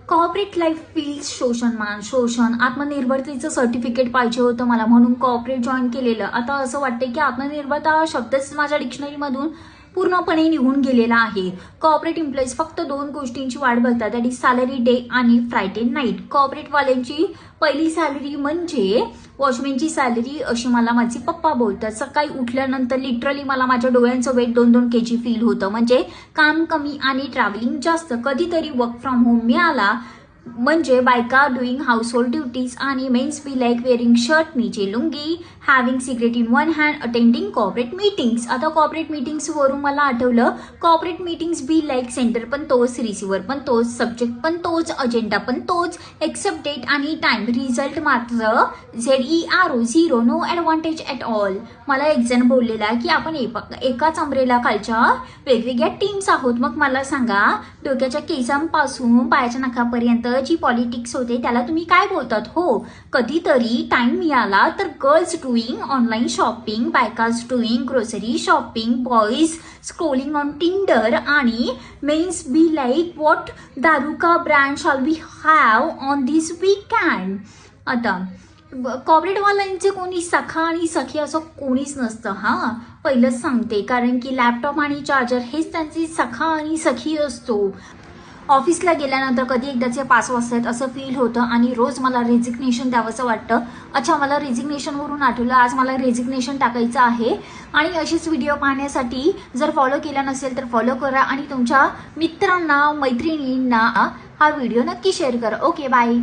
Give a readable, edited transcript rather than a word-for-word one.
Corporate life feels शोषण आत्मनिर्भरतेचं certificate पाहिजे होतं मला, म्हणून कॉर्पोरेट जॉईन केलेलं. आता असं वाटतंय की आत्मनिर्भरता हा शब्दच माझ्या डिक्शनरीमधून पूर्णपणे निघून गेलेला आहे. कॉर्पोरेट एम्प्लॉईज फक्त 2 गोष्टींची वाट बघतात, दॅट इज सॅलरी डे आणि फ्रायडे नाईट. कॉर्पोरेटवाल्यांची पहिली सॅलरी म्हणजे वॉचमॅनची सॅलरी, अशी मला माझे पप्पा बोलतात. सकाळी उठल्यानंतर लिटरली मला माझ्या डोळ्यांचं वेट 2-2 kg फील होतं. म्हणजे काम कमी आणि ट्रॅव्हलिंग जास्त. कधीतरी वर्क फ्रॉम होम मिळाला म्हणजे बायका डुईंग हाऊस होल्ड ड्युटीज आणि mens be like wearing shirt नीचे lungi, having cigarette in one hand, attending corporate meetings. आता कॉर्पोरेट मीटिंग्सवरून मला आठवलं, corporate meetings be like centre पण तोच, रिसिव्हर पण तोच, सब्जेक्ट पण तोच, अजेंडा पण तोच, एक्सेप्ट डेट आणि टाइम. रिझल्ट मात्र ZERO, zero, no advantage at all. मला एक जण बोललेला की आपण एकाच अम्ब्रेला खालच्या वेगवेगळ्या टीम्स आहोत. मग मला सांगा, डोक्याच्या केसांपासून पायाच्या नखापर्यंत जी पॉलिटिक्स होते त्याला तुम्ही काय बोलतात? हो, कधीतरी टाइम मिळाला तर गर्ल्स डुईंग ऑनलाईन शॉपिंग, बायकाज doing grocery shopping, boys scrolling on Tinder आणि मेन्स बी लाईक व्हॉट दारू का brand shall we have on this weekend. आता कॉर्पोरेटवाल्यांचे कोणी सखा आणि सखी असं कोणीच नसतं. हां, पहिलंच सांगते, कारण की लॅपटॉप आणि चार्जर हेच त्यांची सखा आणि सखी असतो. ऑफिसला गेल्यानंतर कधी एकदाचे 5 वाजतात असं फील होतं आणि रोज मला रेजिग्नेशन द्यावंसं वाटतं. अच्छा, मला रेजिग्नेशनवरून आठवलं, आज मला रेजिग्नेशन टाकायचं आहे. आणि अशीच व्हिडिओ पाहण्यासाठी जर फॉलो केला नसेल तर फॉलो करा आणि तुमच्या मित्रांना मैत्रिणींना हा व्हिडिओ नक्की शेअर करा. Okay, bye.